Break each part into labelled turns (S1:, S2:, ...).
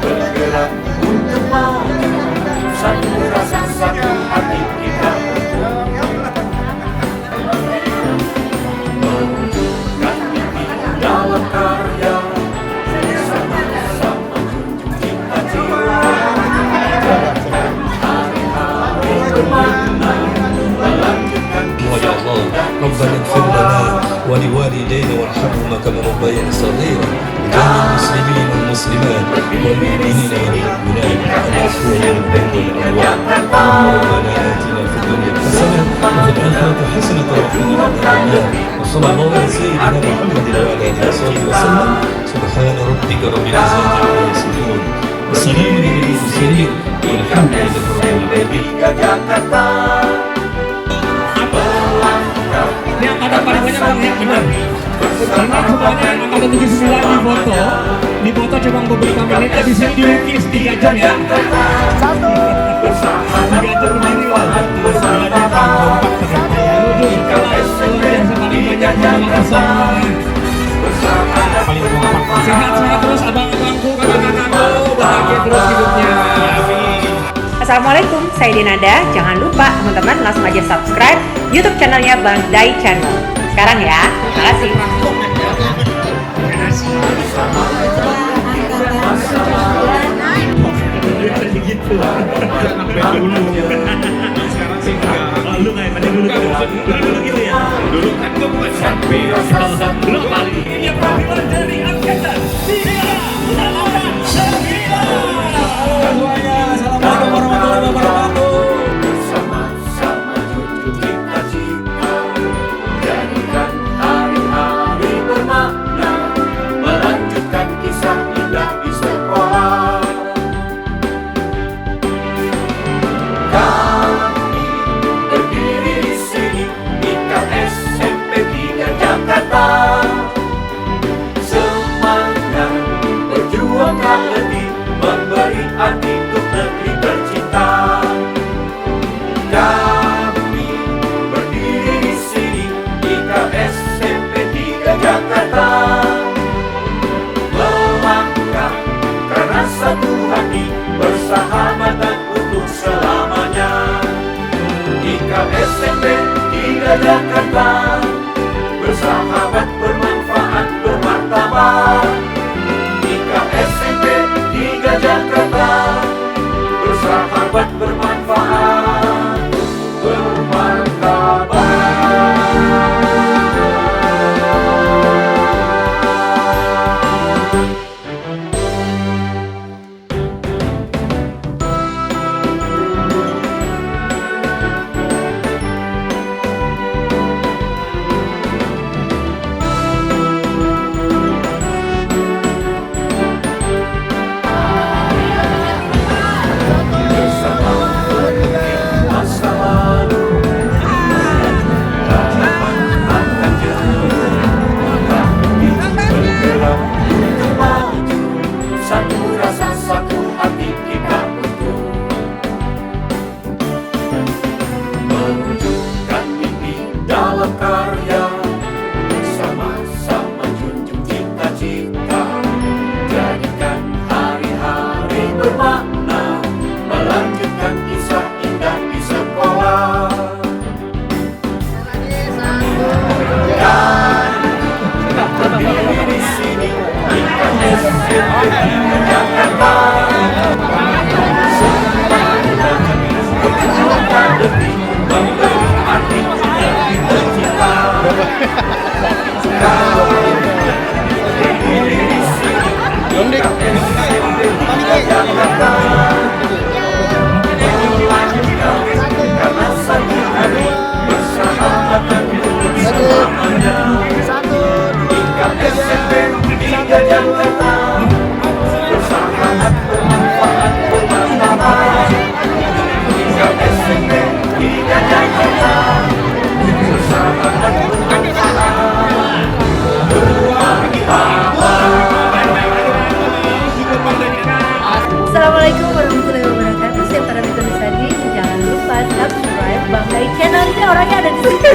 S1: bergerak untuk maju, satu rasa satu hati kita mewujudkan mimpi dalam karya, sama-sama junjung cita-cita, jalankan hari-hari bermakna, melanjutkan kisah dan
S2: ربنا اغفر لنا ولوالدينا وارحمهما كما ربياني صغيرا وجميع المسلمين والمسلمات والمؤمنين والمؤمنات المسؤولين بالذنوب والأهواء ربنا آتنا في الدنيا حسنة وفي الآخرة حسنة وقنا عذاب النار وصلى الله على سيدنا محمد وعلى آله وصحبه وسلم سبحان ربك رب العزة عما يصفون والسلام على المرسلين والحمد لله رب العالمين.
S3: Ini angkatan paling banyak bang, ya benar. Karena semuanya angkatan 79 di foto cuma beberapa menit, di sini dilukis 3 jam ya. 3 jam berdiri lah. Sehat-sehat terus abang-abangku, kakak-kakakku, bahagia terus hidupnya.
S4: Assalamualaikum, saya Dinada. Jangan lupa teman-teman langsung aja subscribe YouTube channelnya Bang Dai Channel. Sekarang ya, terima kasih.
S3: Lu kayak pada dulu gitu ya. Dulu kan gue bukan sampai. Dulu kali ini yang paling dari angkatan 389. Semuanya, assalamualaikum warahmatullahi wabarakatuh.
S1: Bersama-sama junjung cita-cita, jadikan hari-hari bermakna, melanjutkan kisah indah di sekolah. Kami berdiri di sini, IKS SMP 3 Jakarta. Semangat berjuang tak letih, memberi arti untuk negeri tercinta. Kami berdiri di sini, IKS SMP 3 Jakarta. Melangkah karena satu hati, bersahabatan untuk selamanya. IKS SMP 3 Jakarta, bersahabat, bermanfaat, bermartabat. IKS SMP 3 Jakarta, bersahabat, bermanfaat, bermartabat.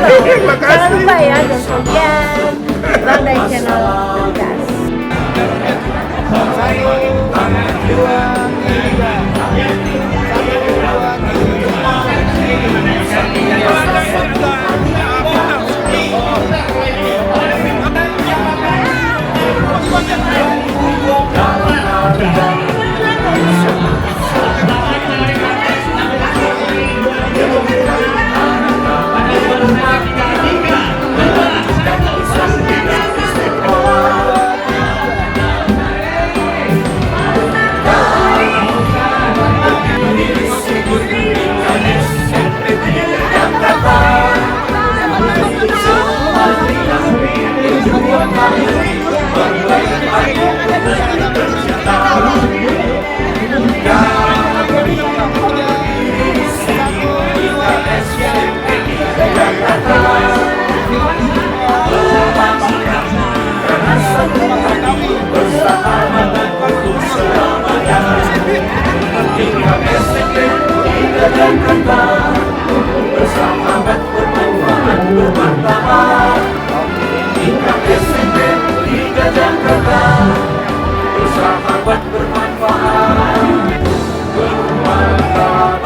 S5: Jangan lupa ya, dan kemudian Bang Dai Channel Tegas.
S1: Bersahabat, bermanfaat, bermartabat. Tingkat SMP 3 Jakarta. Bersahabat, bermanfaat, bermartabat.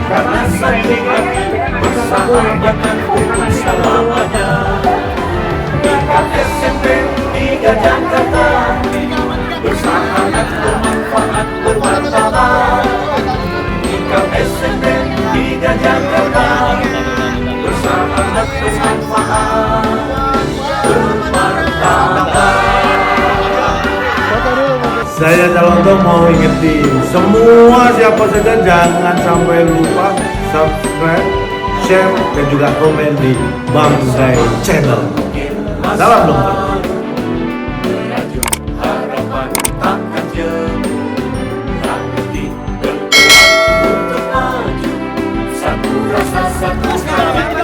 S1: Karena saling bersahabatan untuk selamanya. Tingkat SMP 3 Jakarta. Bersahabat, bermanfaat, bermartabat. Tingkat SMP 3 Jakarta. Bersahabat, bermanfaat, bermartabat.
S6: Saya calon tuh mau ingetin semua siapa saja jangan sampai lupa subscribe, share, dan juga komen di Bang Dai Channel. Salam dong.
S1: Harapan takkan jemu, hati bergerak untuk maju. Satu rasa, satu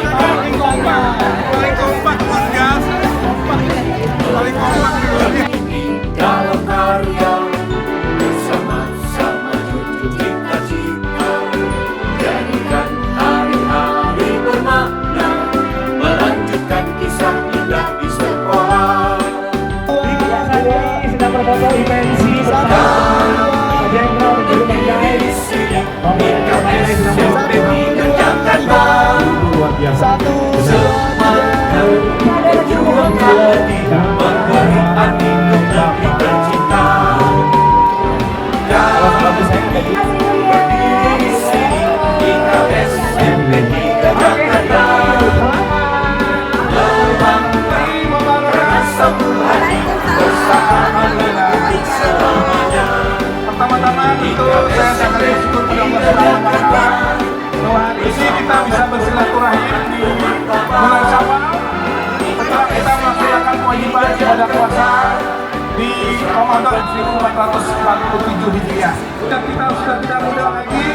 S1: paling kompak luar biasa. Paling kompak ini dalam karya. Bersama-sama junjung cita-cita. Jadikan hari-hari bermakna. Melanjutkan kisah indah di sekolah.
S3: Sedang berfoto dimensi bersama Jenderal Guru Bang Dai.
S1: Tingkat SMP 3 Jakarta. Semangat berjuang lagi, memberi arti untuk negeri tercinta. Berdiri di sini, tingkat SMP 3 Jakarta. Berbangga karena satu hati, bersahabat untuk selamanya.
S7: Pertama-tama tentu saya sangat bersyukur pada Allah SWT bahwa hari ini kita bisa bersilaturahim di bulan Syawal setelah kita melaksanakan kewajiban ibadah puasa di Ramadan 1447 Hijriah. Dan kita sudah tidak muda lagi,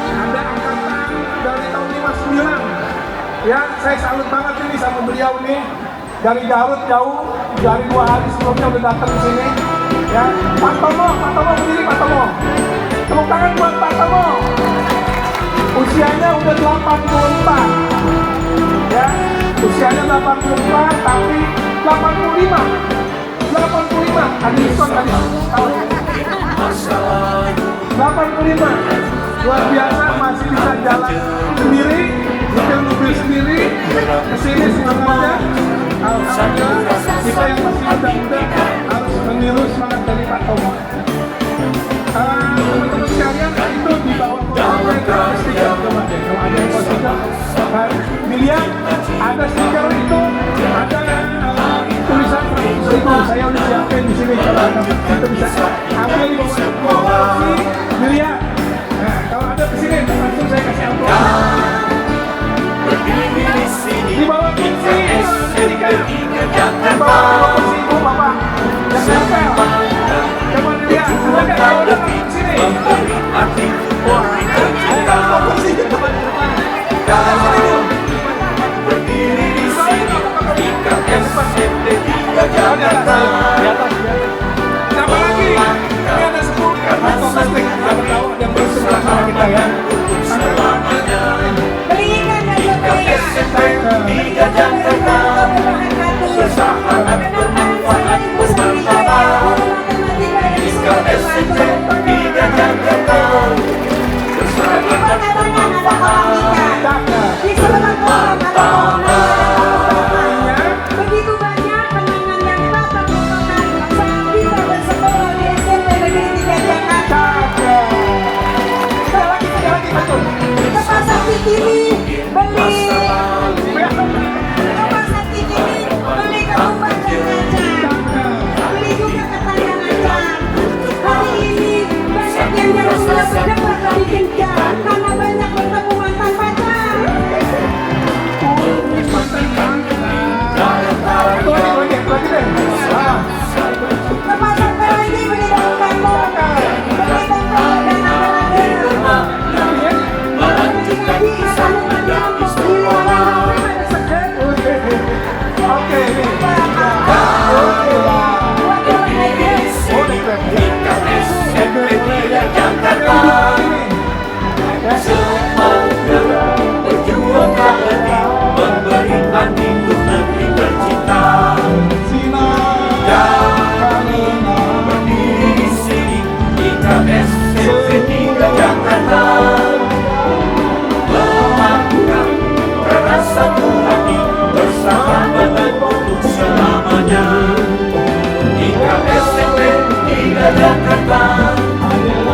S7: ada angkatan dari tahun 59. Ya, saya salut banget ini sama beliau nih dari Garut jauh. dari 2 hari sebelumnya udah datang ke sini. Ya, Pak Tomo berdiri Pak Tomo. Tepuk tangan buat Pak Tomo. Usianya udah 84. Ya, usianya 84 tapi 85. Ada diskon tadi. Tahun 85. Luar biasa, masih bisa jalan sendiri, mobil sendiri, kesini semangatnya. Alhamdulillah, kita yang masih muda-muda harus meniru semangat dari Pak Tomo. Teman-teman sekalian, itu di bawah posisinya stiker. Coba deh, kalau ada yang posisinya, dilihat ada stiker itu, ada tulisan 100.000. Saya udah siapin di sini. Kalau itu bisa ambil di bawah posisi, dilihat. Nah, kalau ada di sini, langsung saya kasih amplop. Di bawah kursi itu stiker. Di bawah kursi ibu bapak yang nempel. Coba dilihat, ada nggak kalau ada di sini? Sama lagi, ini ada 10 kantong plastik yang bersebelah sama kita ya.
S5: Berikan dan berberikan.
S1: Tiga Jakarta bersahabat bermanfaat bermartabat. SMP Tiga Jakarta bersahabat bermanfaat.
S5: Di sebelah kanan begitu banyak kenangan yang tak terlupakan saat kita bersekolah di SMP Negeri 3 Jakarta.
S7: Sekali lagi betul.
S5: Ke pasar Cikini beli ke pasar Cikini beli ketupat dan kacang, beli juga ketan dan kacang. Hari ini banyak yang jadi sudah berdebat lebih kencang karena banyak bertemu mantan pacar.
S7: Lagi deh.
S5: Ke pasar Pelangi beli daun bambu, beli tongkol dan apel-apel. Jadi kamu menyampok di luar ada seger.
S7: Oke, ini.
S1: SMP Tiga Jakarta semangat berjuang tak letih memberi arti untuk negeri tercinta. Berdiri di sini SMP Tiga Jakarta melambangkan karena satu hati bersahabatan untuk selamanya. SMP Tiga Jakarta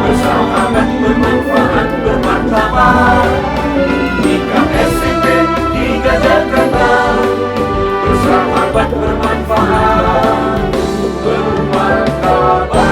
S1: bersahabat bermanfaat bermartabat. SMP Tiga Jakarta bersahabat bermanfaat bermartabat.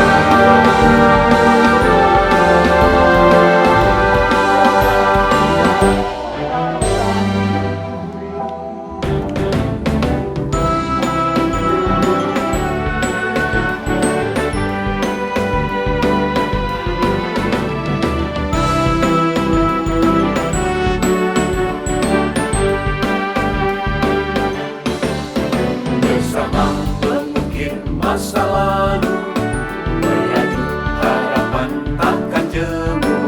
S1: Bersama mengukir masa lalu, merayu harapan takkan jemu.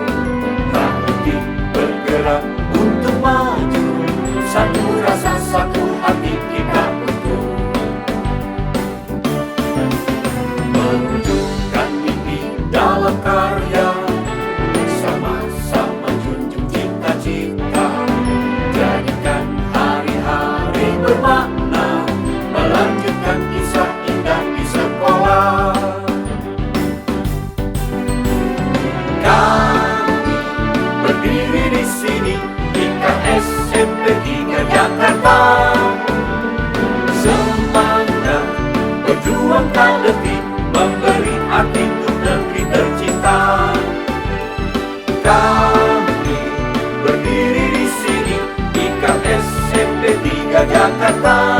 S1: Tak letih bergerak untuk maju, satu rasa satu hati kita utuh. Mewujudkan mimpi dalam karya, sama-sama junjung cita-cita. Jadikan hari-hari bermakna, melanjutkan kisah indah di sekolah. Kami berdiri di sini di SMP Tiga Jakarta. Semangat berjuang tak letih memberi arti untuk negeri tercinta. Kami berdiri di sini di SMP Tiga Jakarta.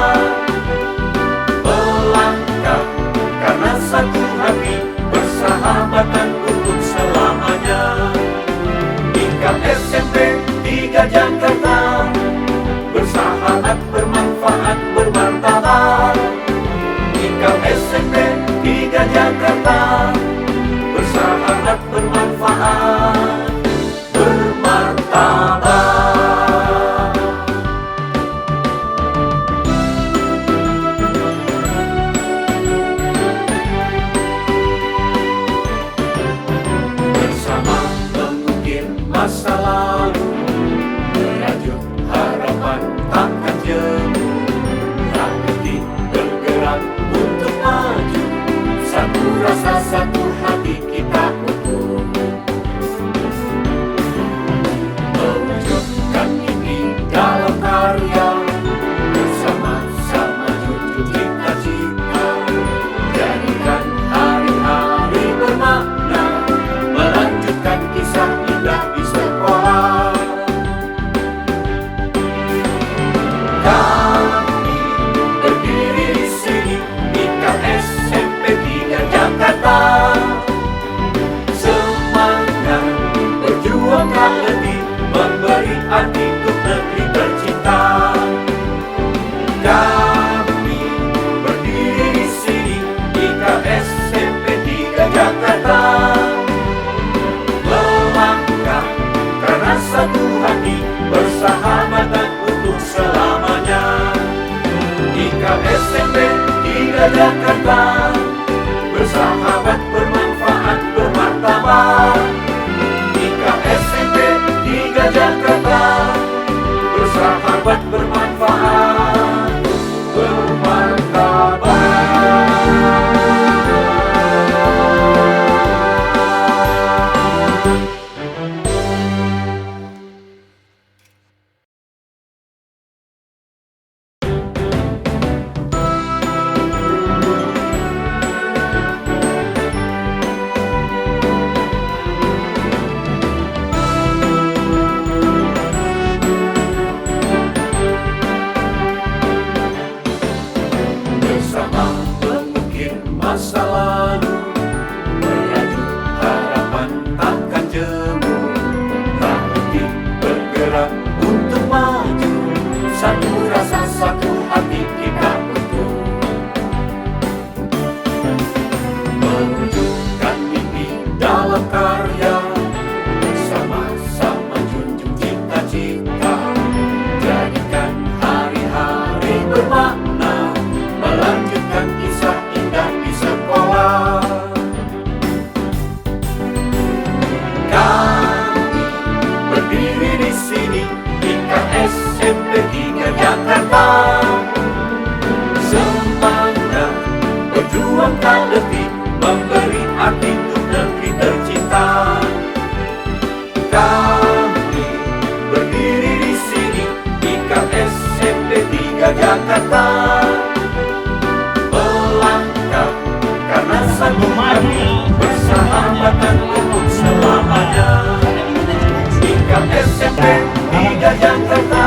S1: satu hati kita utuh, mewujudkan mimpi dalam karya, bersama-sama junjung cita-cita, jadikan hari-hari bermakna, melanjutkan kisah indah di sekolah. Kami berdiri di sini, IKS SMP 3 Jakarta. Semangat berjuang tak letih, memberi arti untuk negeri tercinta. Kami berdiri di sini, IKS SMP 3 Jakarta. Melangkah karena satu hati, bersahabatan untuk selamanya. IKS SMP 3 Jakarta, bersahabat, bermanfaat, bermartabat. IKS SMP 3 Jakarta, bersahabat, bermanfaat, bermartabat. Bersama mengukir masa lalu, merajut harapan takkan jemu, tak berhenti bergerak untuk maju, satu rasa satu hati kita utuh, mewujudkan mimpi dalam karya, bersama-sama junjung cita-cita, jadikan hari-hari bermakna, melanjutkan kisah indah di sekolah. Kami berdiri di sini, IKS SMP 3 Jakarta. Semangat berjuang tak letih, memberi arti untuk negeri tercinta. Kami berdiri di sini, IKS SMP 3 Jakarta. Melangkah karena satu hati, bersahabatan untuk selamanya. IKS SMP 3 Jakarta,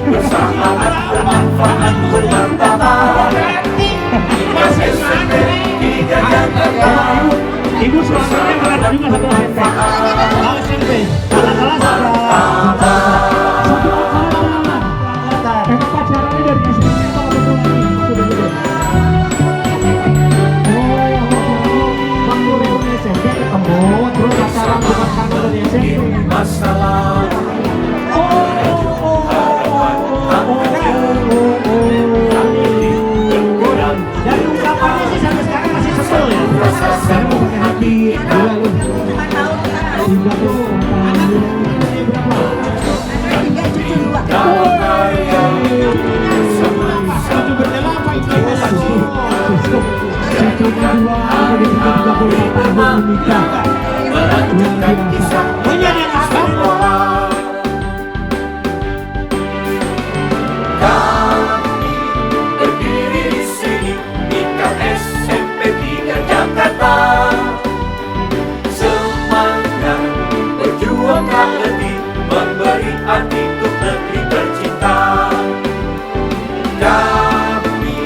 S1: bersahabat, bermanfaat, bermartabat. IKS SMP 3 Jakarta,
S3: Ibu suasananya berada juga satu
S1: bermanfaat,
S3: SMP. Kakak-kakak pacarannya dari SMP atau sudah gede? Waktu reuni SMP ketemu, terus pacaran bukan kamu dari SMP.
S1: masa lalu.
S3: Dan ungkapannya sih sampai sekarang masih sebel ya. Saya mau pakai hati dua lu. Tiga tuh berapa?
S1: Dalam karya,
S3: Satu berdela apa itu? Cucunya dua, jadi 38 tahun menikah.
S1: melanjutkan kisah
S3: Punya yang apa?
S1: sekolah. Kami berdiri di sini, IKS SMP 3 Jakarta. Semangat berjuang tak letih, memberi arti untuk negeri tercinta. Kami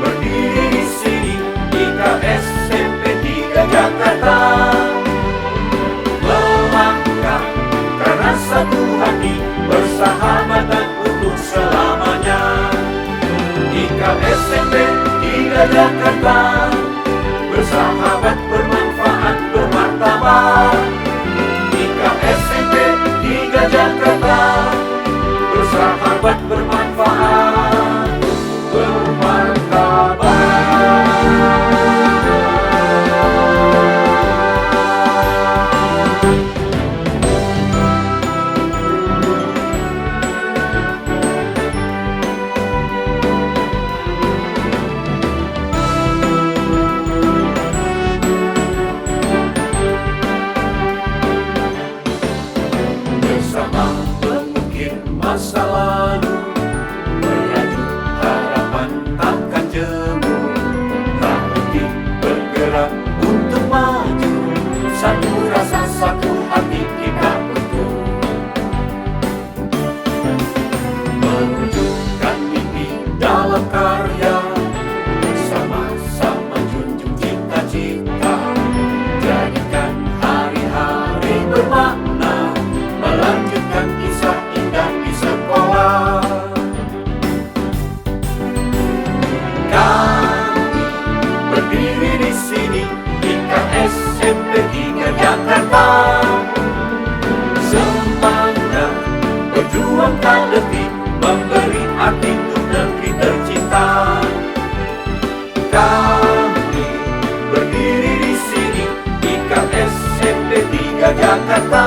S1: berdiri di sini, IKS SMP 3 Jakarta. tak letih memberi arti untuk negeri tercinta. Kami berdiri di sini di SMP 3 Jakarta,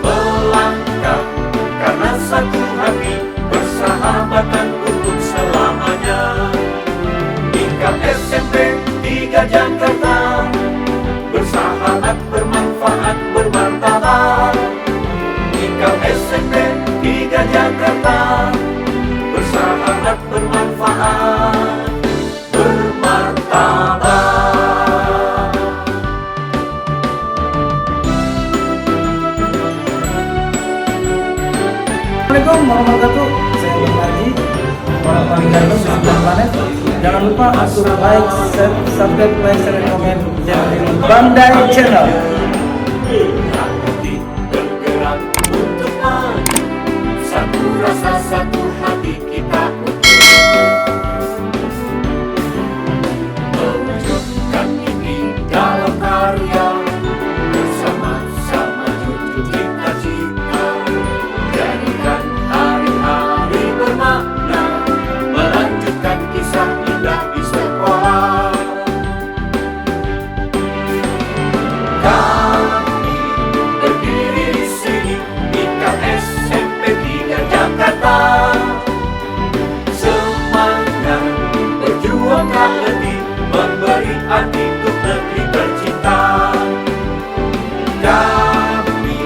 S1: melangkah karena satu hati, persahabatan untuk selamanya. Tingkat SMP 3 Jakarta, bersahabat, bermanfaat, bermartabat. Tingkat SMP 3 Jakarta, bersahabat, bermanfaat, bermartabat.
S8: Assalamualaikum warahmatullahi wabarakatuh. Saya Bang Haji, orang paling ganteng di sebuah planet. Jangan lupa untuk like, subscribe, share, dan komen channel Bandai Channel.
S1: Hati bergerak untuk maju, satu rasa, satu hati kita untuk mewujudkan mimpi dalam karya, bersama-sama junjung cita-cita, jadikan hari-hari bermakna, melanjutkan kisah indah di sekolah. Kami berdiri di sini di SMP 3 Jakarta, semangat berjuang tak letih memberi arti untuk negeri tercinta. Kami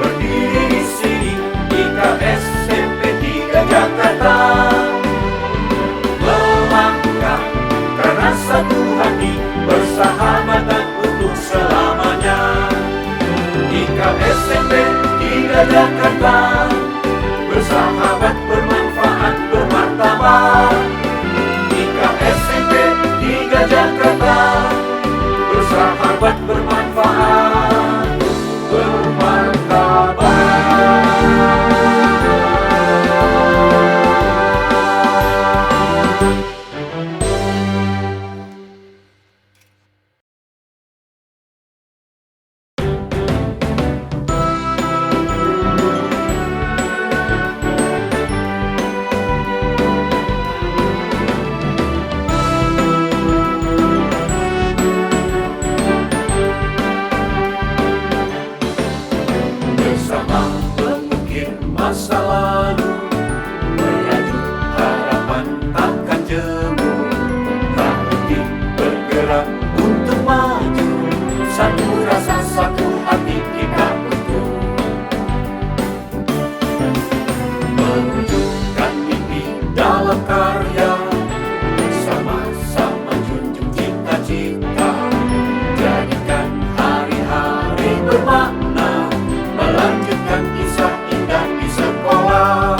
S1: berdiri di sini di SMP 3 Jakarta, melangkah karena satu hati, bersahabatan untuk selamanya. Di SMP 3 Jakarta, bersahabat, bermanfaat, bermartabat. Di SMP 3 Jakarta, bersahabat, bermanfaat, bermartabat. Bersama mengukir masa lalu, merajut harapan takkan jemu, tak letih bergerak untuk maju, satu rasa, satu hati kita untuk mewujudkan mimpi dalam karya, bersama-sama junjung cita-cita, jadikan hari-hari bermakna, melanjutkan kisah indah di sekolah.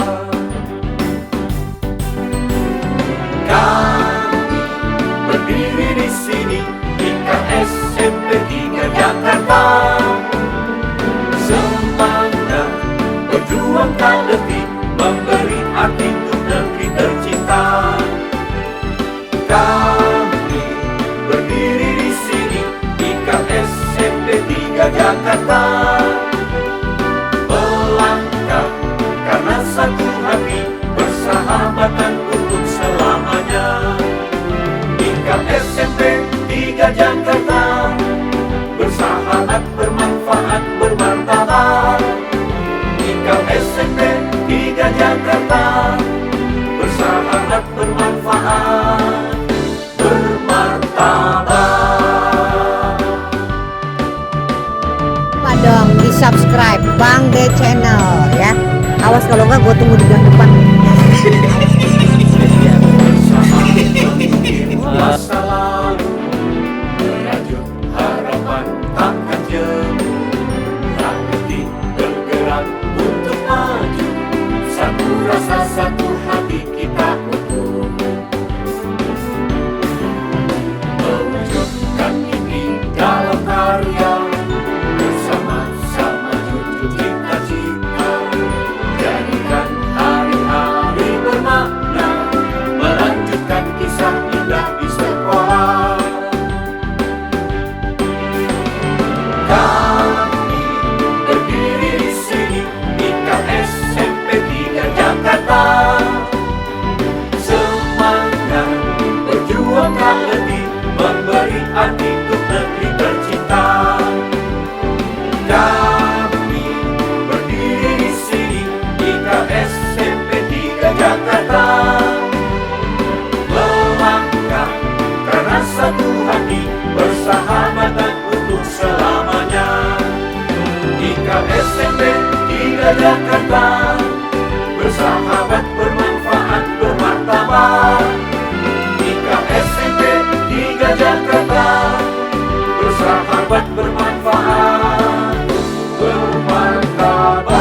S1: Kami berdiri di sini di SMP 3 Jakarta, semangat berjuang tak letih memberi arti untuk negeri tercinta. Kami berdiri di sini di SMP 3 Jakarta, melangkah karena satu hati, persahabatan untuk selamanya. Tingkat SMP 3 Jakarta, bersahabat, bermanfaat, bermartabat. Tingkat SMP 3 Jakarta, bersahabat, bermanfaat, bermartabat.
S9: Lupa dong di subscribe Bang De Channel ya. Awas kalau enggak gue tunggu di gang depan.
S1: Masa lalu, merajut harapan takkan jemu, tak letih bergerak untuk maju, satu rasa, satu hati kita untuk mewujudkan mimpi dalam karya, bersama-sama junjung cita-cita, jadikan arti untuk negeri tercinta. Kami berdiri di sini, IKS SMP 3 Jakarta, melangkah karena satu hati, bersahabatan untuk selamanya. IKS SMP 3 Jakarta, bersahabat, bermanfaat, bermartabat. IKS SMP 3 Jakarta, bersahabat, bermanfaat, bermartabat.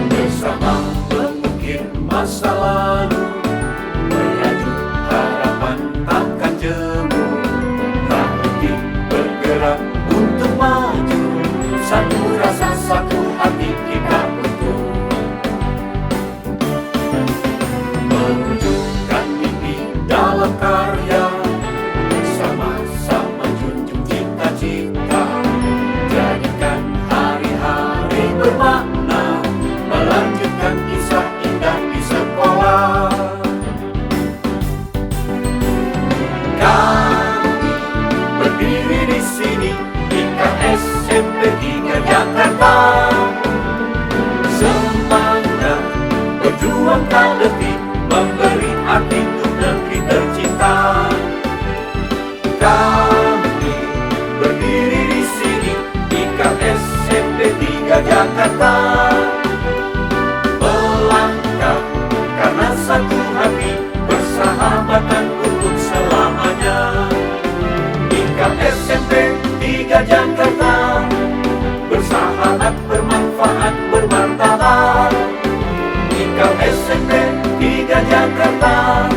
S1: Bersama mengukir masa lalu, merajut harapan takkan jemu, tak berhenti bergerak untuk maju, satu rasa satu hati kita utuh, mewujudkan mimpi dalam karya, sama-sama junjung cita-cita, jadikan hari-hari bermakna, melanjutkan kisah indah di sekolah. Kami berdiri di sini, IKS SMP 3 Jakarta, semangat berjuang tak letih, memberi arti untuk negeri tercinta. Kami berdiri di sini, IKS SMP 3 Jakarta, melangkah karena satu hati, bersahabatan untuk selamanya. IKS SMP 3 Jakarta, bersahabat, bermanfaat, bermartabat. IKS SMP 3 Jakarta,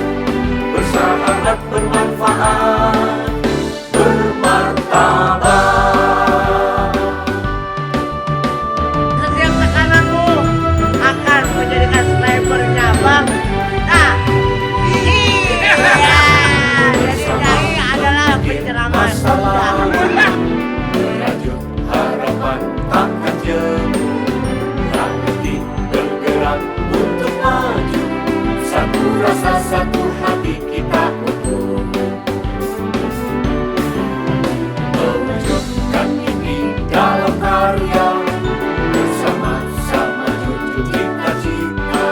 S1: bersahabat, bermanfaat, bermartabat.
S9: Setiap tekananmu akan menjadikan snipernya Bang. Nah, iya. Jadi ini adalah pencerahan.
S1: Merajut harapan takkan jemu, tak berhenti bergerak untuk maju, satu rasa satu hati kita utuh, mewujudkan mimpi dalam karya, bersama-sama junjung cita-cita,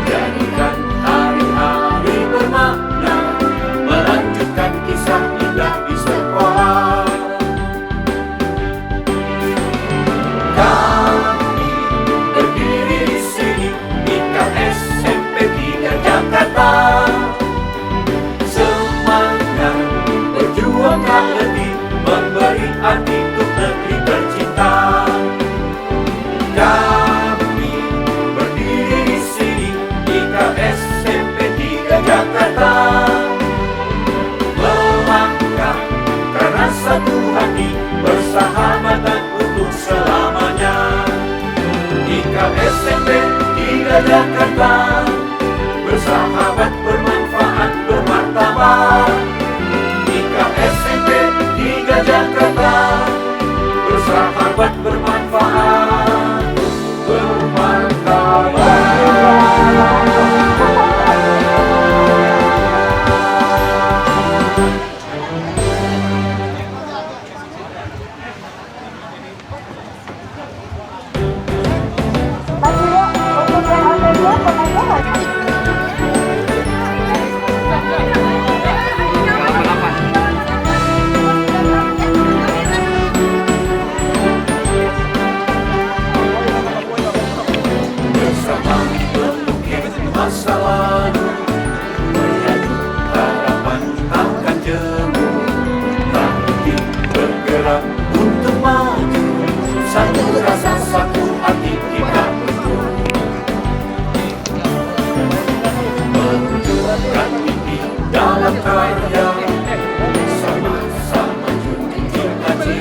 S1: jadikan hari-hari bermakna, melanjutkan kisah indah di sekolah. Kami berdiri di sini, IKS SMP 3 Jakarta, semangat berjuang tak letih, memberi arti untuk negeri tercinta. Kami berdiri di sini, IKS SMP 3 Jakarta, melangkah karena satu hati, bersahabatan untuk selamanya. IKS SMP 3 Jakarta, bersahabat, bermanfaat, bermartabat. IKS SMP 3 Jakarta, bersahabat, bermanfaat, bermartabat. Bersama mengukir masa lalu, merajut harapan takkan jemu, tak berhenti bergerak untuk maju, satu rasa satu hati kita utuh, mewujudkan mimpi dalam karya, sama-sama junjung cita-cita,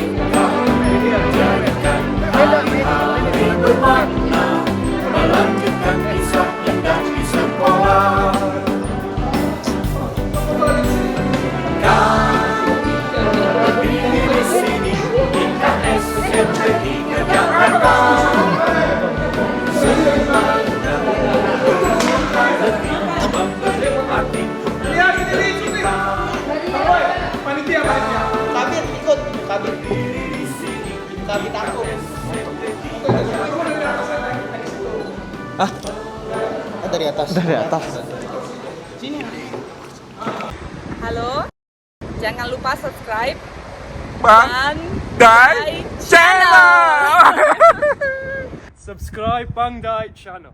S8: Sabi takut. Dari atas. Dari atas. Sini.
S5: Halo, jangan lupa subscribe
S7: Bang Dai Channel.
S10: Subscribe Bang Dai Channel.